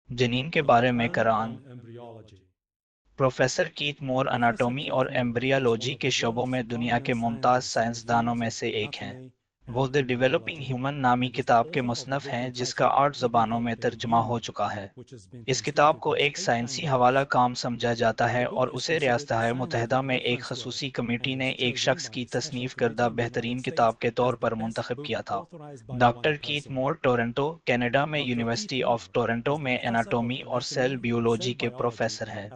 جنین کے بارے میں قرآن۔ پروفیسر کیت مور اناٹومی اور ایمبریالوجی کے شعبوں میں دنیا کے ممتاز سائنسدانوں میں سے ایک ہیں۔ وہ دی ڈیولپنگ ہیومن نامی کتاب کے مصنف ہیں جس کا 8 زبانوں میں ترجمہ ہو چکا ہے۔ اس کتاب کو ایک سائنسی حوالہ کام سمجھا جاتا ہے اور اسے ریاستہائے متحدہ میں ایک خصوصی کمیٹی نے ایک شخص کی تصنیف کردہ بہترین کتاب کے طور پر منتخب کیا تھا۔ ڈاکٹر کیت مور ٹورنٹو، کینیڈا میں یونیورسٹی آف ٹورنٹو میں اناٹومی اور سیل بیولوجی کے پروفیسر ہیں۔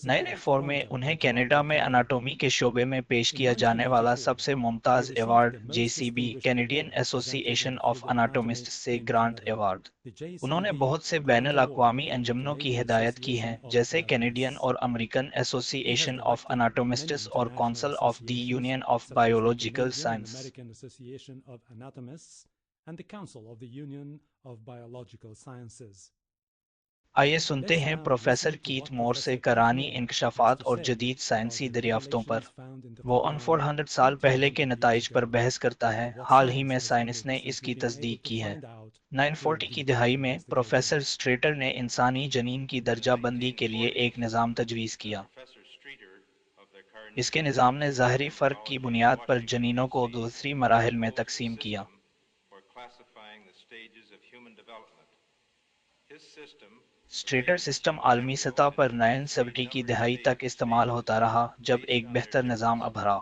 نئے ریفارم میں انہیں کینیڈا میں اناٹومی کے شعبے میں پیش کیا جانے والا سب سے ممتاز ایوارڈ JCB کینیڈین ایسوسی ایشن آف اناٹومسٹ سے گرانٹ ایوارڈ۔ انہوں نے بہت سے بین الاقوامی انجمنوں کی ہدایت کی ہیں جیسے کینیڈین اور امریکن ایسوسی ایشن آف اناٹومسٹس اور council of the union of biological science. آئیے سنتے ہیں پروفیسر کیت مور سے قرآنی انکشافات اور جدید سائنسی دریافتوں پر۔ وہ 400 سال پہلے کے نتائج پر بحث کرتا ہے، حال ہی میں سائنس نے اس کی تصدیق کی ہے۔ 940 کی دہائی میں پروفیسر سٹریٹر نے انسانی جنین کی درجہ بندی کے لیے ایک نظام تجویز کیا۔ اس کے نظام نے ظاہری فرق کی بنیاد پر جنینوں کو دوسری مراحل میں تقسیم کیا۔ سٹریٹر سسٹم عالمی سطح پر 970 کی دہائی تک استعمال ہوتا رہا جب ایک بہتر نظام ابھرا۔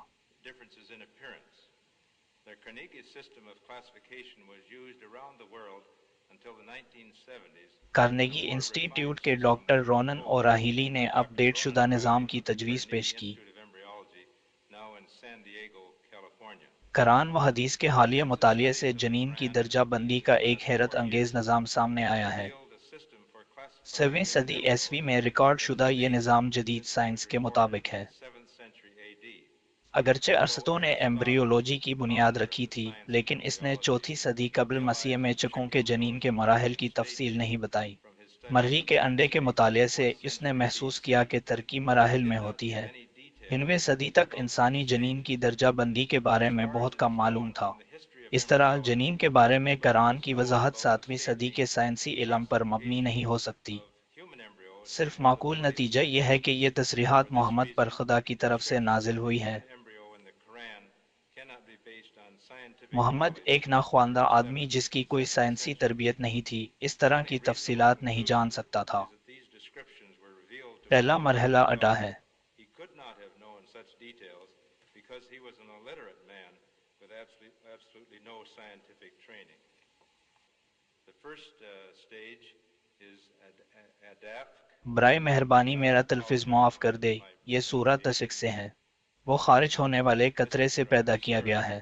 کارنیگی انسٹی ٹیوٹ کے ڈاکٹر رونن اوراہیلی نے اپ ڈیٹ شدہ نظام کی تجویز پیش کی۔ قرآن و حدیث کے حالیہ مطالعے سے جنین کی درجہ بندی کا ایک حیرت انگیز نظام سامنے آیا ہے۔ 7ویں صدی عیسوی میں ریکارڈ شدہ یہ نظام جدید سائنس کے مطابق ہے۔ اگرچہ ارسطو نے ایمبریولوجی کی بنیاد رکھی تھی، لیکن اس نے 4 صدی قبل مسیح میں چکوں کے جنین کے مراحل کی تفصیل نہیں بتائی۔ مرغی کے انڈے کے مطالعے سے اس نے محسوس کیا کہ ترقی مراحل میں ہوتی ہے۔ 9ویں صدی تک انسانی جنین کی درجہ بندی کے بارے میں بہت کم معلوم تھا۔ اس طرح جنین کے بارے میں قرآن کی وضاحت 7ویں صدی کے سائنسی علم پر مبنی نہیں ہو سکتی۔ صرف معقول نتیجہ یہ ہے کہ یہ تصریحات محمد پر خدا کی طرف سے نازل ہوئی ہے۔ محمد ایک ناخواندہ آدمی جس کی کوئی سائنسی تربیت نہیں تھی، اس طرح کی تفصیلات نہیں جان سکتا تھا۔ پہلا مرحلہ اٹا ہے۔ برائے مہربانی میرا تلفظ معاف کر دے، یہ سورہ تشک سے ہے۔ وہ خارج ہونے والے قطرے سے پیدا کیا گیا ہے۔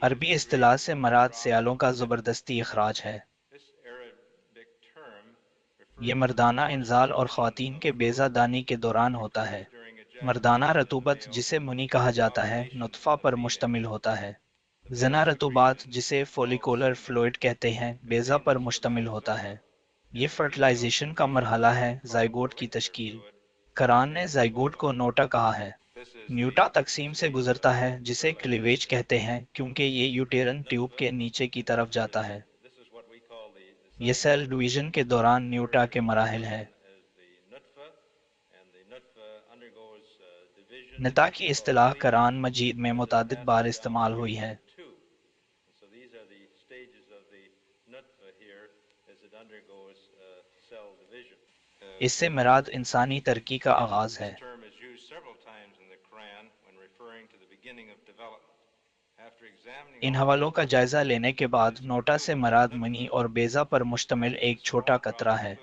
عربی اصطلاح سے مراد سیالوں کا زبردستی اخراج ہے۔ یہ مردانہ انزال اور خواتین کے بیضہ دانی کے دوران ہوتا ہے۔ مردانہ رطوبت جسے منی کہا جاتا ہے نطفہ پر مشتمل ہوتا ہے۔ زنا رطوبات جسے فولیکولر فلوئڈ کہتے ہیں بیضہ پر مشتمل ہوتا ہے۔ یہ فرٹلائزیشن کا مرحلہ ہے، زائگوٹ کی تشکیل۔ قرآن نے زائگوٹ کو نوٹا کہا ہے۔ نیوٹا تقسیم سے گزرتا ہے جسے کلیویج کہتے ہیں کیونکہ یہ یوٹیرن ٹیوب کے نیچے کی طرف جاتا ہے۔ یہ سیل ڈویژن کے دوران نیوٹا کے مراحل ہے۔ نطا کی اصطلاح قرآن مجید میں متعدد بار استعمال ہوئی ہے۔ اس سے مراد انسانی ترقی کا آغاز ہے۔ ان حوالوں کا جائزہ لینے کے بعد نوٹا سے مراد منی اور بیضہ پر مشتمل ایک چھوٹا قطرہ ہے۔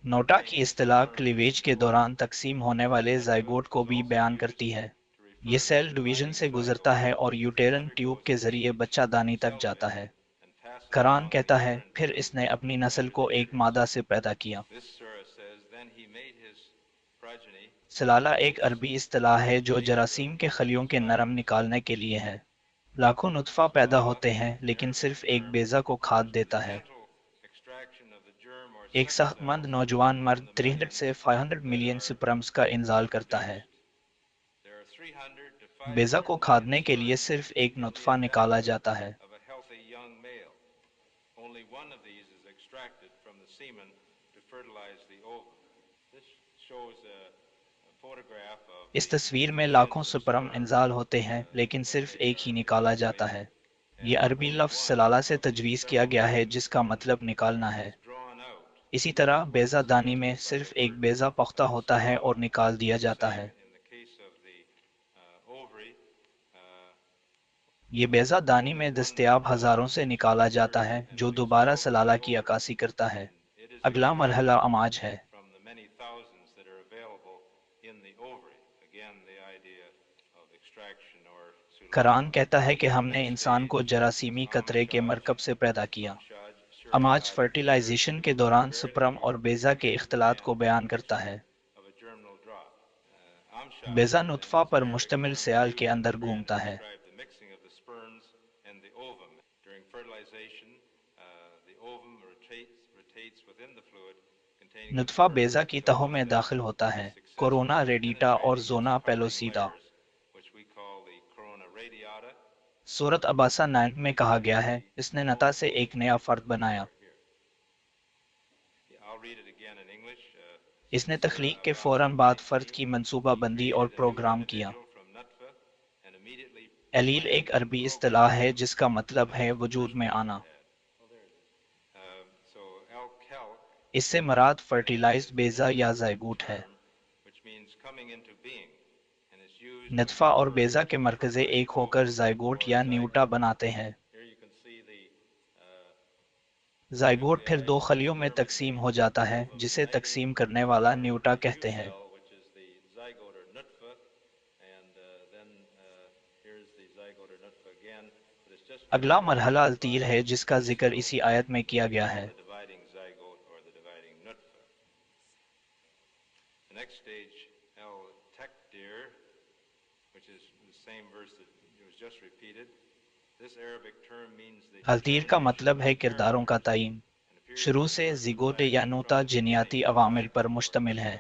نوٹا کی اصطلاح کلیویج کے دوران تقسیم ہونے والے زائگوٹ کو بھی بیان کرتی ہے۔ یہ سیل ڈویژن سے گزرتا ہے اور یوٹیرن ٹیوب کے ذریعے بچہ دانی تک جاتا ہے۔ قرآن کہتا ہے پھر اس نے اپنی نسل کو ایک مادہ سے پیدا کیا۔ سلالہ ایک عربی اصطلاح ہے جو جراثیم کے خلیوں کے نرم نکالنے کے لیے ہے۔ لاکھوں نطفہ پیدا ہوتے ہیں لیکن صرف ایک بیضہ کو کھاد دیتا ہے۔ ایک صحت مند نوجوان مرد 300 سے 500 ملین سپرمز کا انزال کرتا ہے۔ بیضہ کو کھادنے کے لیے صرف ایک نطفہ نکالا جاتا ہے۔ اس تصویر میں لاکھوں سپرم انزال ہوتے ہیں لیکن صرف ایک ہی نکالا جاتا ہے۔ یہ عربی لفظ سلالہ سے تجویز کیا گیا ہے جس کا مطلب نکالنا ہے۔ اسی طرح بیضہ دانی میں صرف ایک بیضہ پختہ ہوتا ہے اور نکال دیا جاتا ہے۔ یہ بیضہ دانی میں دستیاب ہزاروں سے نکالا جاتا ہے جو دوبارہ سلالہ کی عکاسی کرتا ہے۔ اگلا مرحلہ اماج ہے۔ قرآن کہتا ہے کہ ہم نے انسان کو جراثیمی قطرے کے مرکب سے پیدا کیا۔ اماج فرٹیلائزیشن کے دوران سپرم اور بیضہ کے اختلاط کو بیان کرتا ہے۔ بیضہ نطفہ پر مشتمل سیال کے اندر گھومتا ہے۔ نطفہ بیضہ کی تہوں میں داخل ہوتا ہے۔ کورونا ریڈیٹا اور زونا پیلوسیڈا۔ سورت عباسہ 9 میں کہا گیا ہے اس نے نطفہ سے ایک نیا فرد بنایا۔ اس نے تخلیق کے فوراً بعد فرد کی منصوبہ بندی اور پروگرام کیا۔ ایلیل ایک عربی اصطلاح ہے جس کا مطلب ہے وجود میں آنا۔ اس سے مراد فرٹیلائزڈ بیضہ یا زائگوٹ ہے۔ نطفہ اور بیضہ کے مرکزے ایک ہو کر زائگوٹ یا نیوٹا بناتے ہیں۔ زائگوٹ پھر دو خلیوں میں تقسیم ہو جاتا ہے جسے تقسیم کرنے والا نیوٹا کہتے ہیں۔ اگلا مرحلہ التیل ہے جس کا ذکر اسی آیت میں کیا گیا ہے۔ التیر کا مطلب ہے کرداروں کا تعین۔ شروع سے زیگوٹ یا نوتا جینیاتی عوامل پر مشتمل ہے۔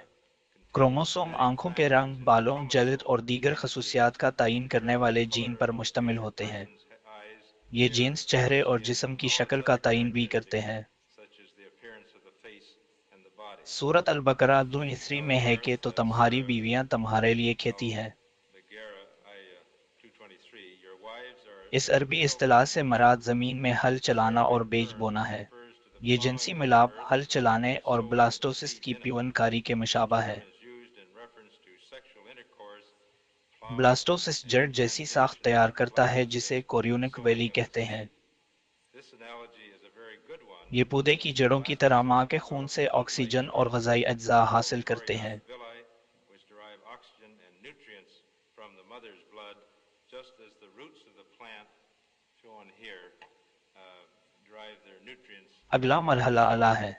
کروموسوم آنکھوں کے رنگ، بالوں، جلد اور دیگر خصوصیات کا تعین کرنے والے جین پر مشتمل ہوتے ہیں۔ یہ جینز چہرے اور جسم کی شکل کا تعین بھی کرتے ہیں۔ سورت البقرہ 2 میں ہے کہ تو تمہاری بیویاں تمہارے لیے کھیتی ہے۔ اس عربی اصطلاح سے مراد زمین میں ہل چلانا اور بیج بونا ہے۔ یہ جنسی ملاپ ہل چلانے اور بلاسٹوسس کی پیون کاری کے مشابہ ہے۔ بلاسٹوسس جڑ جیسی ساخت تیار کرتا ہے جسے کوریونک ویلی کہتے ہیں۔ یہ پودے کی جڑوں کی طرح ماں کے خون سے آکسیجن اور غذائی اجزاء حاصل کرتے ہیں۔ اگلا مرحلہ اعلیٰ ہے۔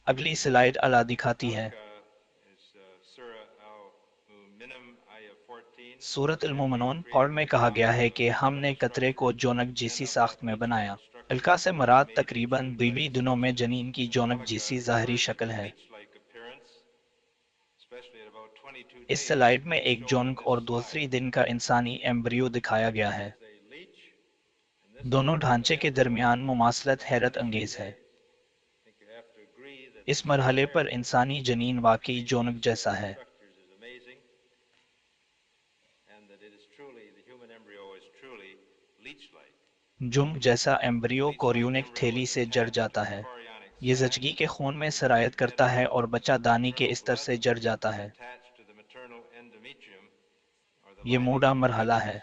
اگلی سلائیڈ اعلیٰ دکھاتی ہے۔ سورت المومنون 4 میں کہا گیا ہے کہ ہم نے قطرے کو جونک جیسی ساخت میں بنایا۔ الکا سے مراد تقریباً 20 دنوں میں جنین کی جونک جیسی ظاہری شکل ہے۔ اس سلائیڈ میں ایک جونک اور دوسری دن کا انسانی ایمبریو دکھایا گیا ہے۔ دونوں ڈھانچے کے درمیان مماثلت حیرت انگیز ہے۔ اس مرحلے پر انسانی جنین واقعی جونک جیسا ہے۔ جونک جیسا ایمبریو کوریونک تھیلی سے جڑ جاتا ہے۔ یہ زچگی کے خون میں سرایت کرتا ہے اور بچہ دانی کے استر سے جڑ جاتا ہے۔ یہ موڈا مرحلہ ہے۔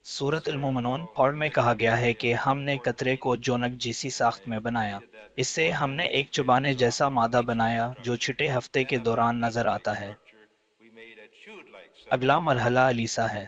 سورت المومنون 4 میں کہا گیا ہے کہ ہم نے قطرے کو جونک جیسی ساخت میں بنایا۔ اس سے ہم نے ایک چبانے جیسا مادہ بنایا جو چھٹے ہفتے کے دوران نظر آتا ہے۔ اگلا مرحلہ الیسا ہے۔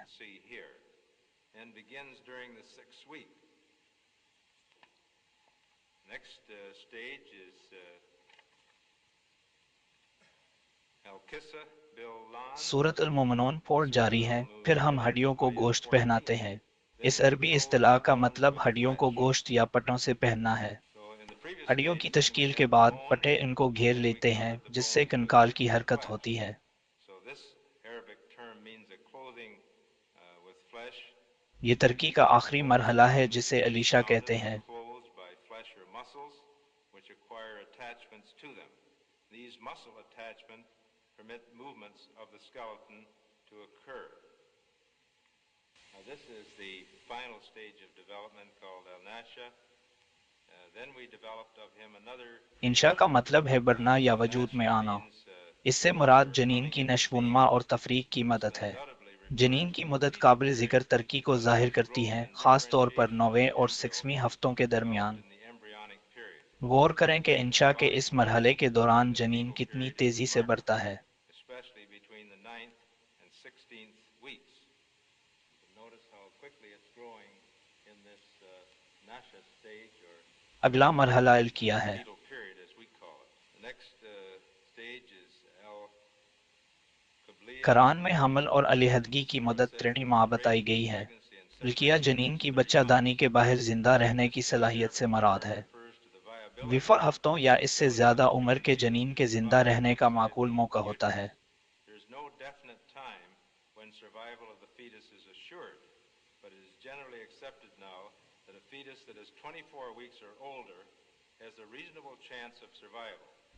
سورت المومنون 4 جاری ہے، پھر ہم ہڈیوں کو گوشت پہناتے ہیں۔ اس عربی اصطلاح کا مطلب ہڈیوں کو گوشت یا پٹوں سے پہننا ہے۔ ہڈیوں کی تشکیل کے بعد پٹھے ان کو گھیر لیتے ہیں جس سے کنکال کی حرکت ہوتی ہے۔ یہ ترقی کا آخری مرحلہ ہے جسے علیشہ کہتے ہیں۔ انشاء کا مطلب ہے بڑھنا یا وجود میں آنا۔ اس سے مراد جنین کی نشوونما اور تفریق کی مدت ہے۔ جنین کی مدت قابل ذکر ترقی کو ظاہر کرتی ہے، خاص طور پر 9ویں اور 6ویں ہفتوں کے درمیان۔ غور کریں کہ انشاء کے اس مرحلے کے دوران جنین کتنی تیزی سے بڑھتا ہے۔ اگلا مرحلہ القیہ ہے۔ قرآن میں حمل اور علیحدگی کی مدت 3 ماہ بتائی گئی ہے۔ القیہ جنین کی بچہ دانی کے باہر زندہ رہنے کی صلاحیت سے مراد ہے۔ 20 ہفتوں یا اس سے زیادہ عمر کے جنین کے زندہ رہنے کا معقول موقع ہوتا ہے۔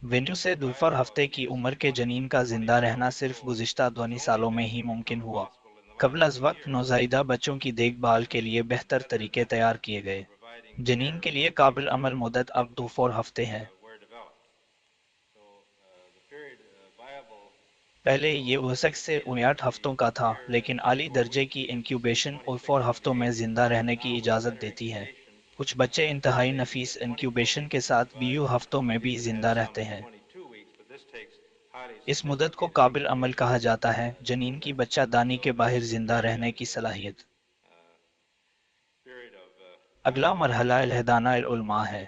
وینٹو سے 20 ہفتے کی عمر کے جنین کا زندہ رہنا صرف گزشتہ 2 سالوں میں ہی ممکن ہوا۔ قبل از وقت نوزائیدہ بچوں کی دیکھ بھال کے لیے بہتر طریقے تیار کیے گئے۔ جنین کے لیے قابل عمل مدت اب 24 ہفتے ہے۔ پہلے یہ وسق سے 59 ہفتوں کا تھا، لیکن اعلی درجے کی انکیوبیشن 4 ہفتوں میں زندہ رہنے کی اجازت دیتی ہے۔ کچھ بچے انتہائی نفیس انکیوبیشن کے ساتھ 20 ہفتوں میں بھی زندہ رہتے ہیں۔ اس مدت کو قابل عمل کہا جاتا ہے۔ جنین کی بچہ دانی کے باہر زندہ رہنے کی صلاحیت۔ اگلا مرحلہ الحدانہ العلماء ہے۔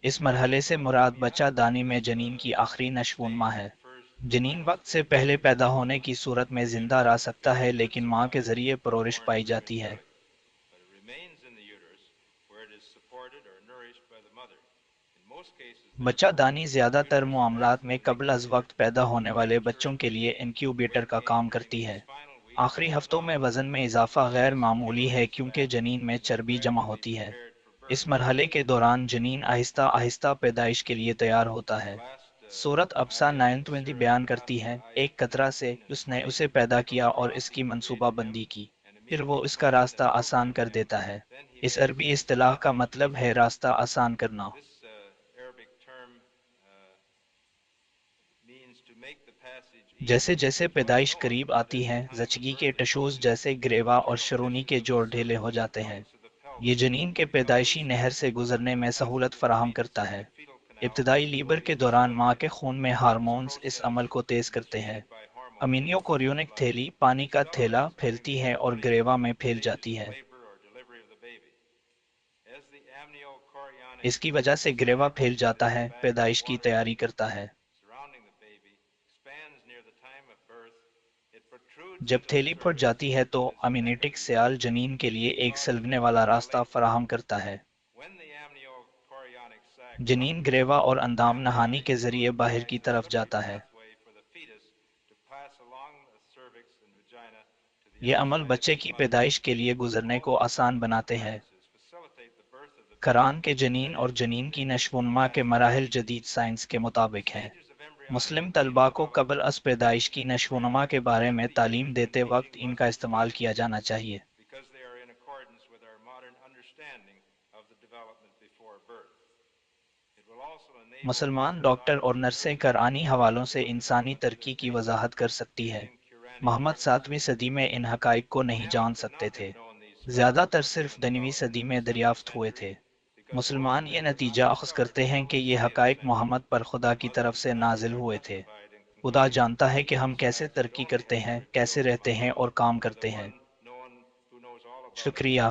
اس مرحلے سے مراد بچہ دانی میں جنین کی آخری نشوونما ہے۔ جنین وقت سے پہلے پیدا ہونے کی صورت میں زندہ رہ سکتا ہے، لیکن ماں کے ذریعے پرورش پائی جاتی ہے۔ بچہ دانی زیادہ تر معاملات میں قبل از وقت پیدا ہونے والے بچوں کے لیے انکیوبیٹر کا کام کرتی ہے۔ آخری ہفتوں میں وزن میں اضافہ غیر معمولی ہے کیونکہ جنین میں چربی جمع ہوتی ہے۔ اس مرحلے کے دوران جنین آہستہ آہستہ پیدائش کے لیے تیار ہوتا ہے۔ سورت ابسا 9 بیان کرتی ہے، ایک قطرہ سے اس نے اسے پیدا کیا اور اس کی منصوبہ بندی کی، پھر وہ اس کا راستہ آسان کر دیتا ہے۔ اس عربی اصطلاح کا مطلب ہے راستہ آسان کرنا۔ جیسے جیسے پیدائش قریب آتی ہے، زچگی کے ٹشوز جیسے گریوا اور شرونی کے جوڑ ڈھیلے ہو جاتے ہیں۔ یہ جنین کے پیدائشی نہر سے گزرنے میں سہولت فراہم کرتا ہے۔ ابتدائی لیبر کے دوران ماں کے خون میں ہارمونز اس عمل کو تیز کرتے ہیں۔ امینیو کوریونک تھیلی پانی کا تھیلا پھیلتی ہے اور گریوا میں پھیل جاتی ہے۔ اس کی وجہ سے گریوا پھیل جاتا ہے، پیدائش کی تیاری کرتا ہے۔ جب تھیلی پھٹ جاتی ہے تو امنیٹک سیال جنین کے لیے ایک سلگنے والا راستہ فراہم کرتا ہے۔ جنین گریوا اور اندام نہانی کے ذریعے باہر کی طرف جاتا ہے۔ یہ عمل بچے کی پیدائش کے لیے گزرنے کو آسان بناتے ہیں۔ قرآن کے جنین اور جنین کی نشوونما کے مراحل جدید سائنس کے مطابق ہیں۔ مسلم طلباء کو قبل از پیدائش کی نشوونما کے بارے میں تعلیم دیتے وقت ان کا استعمال کیا جانا چاہیے۔ مسلمان ڈاکٹر اور نرسیں قرآنی حوالوں سے انسانی ترقی کی وضاحت کر سکتی ہے۔ محمد 7ویں صدی میں ان حقائق کو نہیں جان سکتے تھے، زیادہ تر صرف 10ویں صدی میں دریافت ہوئے تھے۔ مسلمان یہ نتیجہ اخذ کرتے ہیں کہ یہ حقائق محمد پر خدا کی طرف سے نازل ہوئے تھے۔ خدا جانتا ہے کہ ہم کیسے ترقی کرتے ہیں، کیسے رہتے ہیں اور کام کرتے ہیں۔ شکریہ۔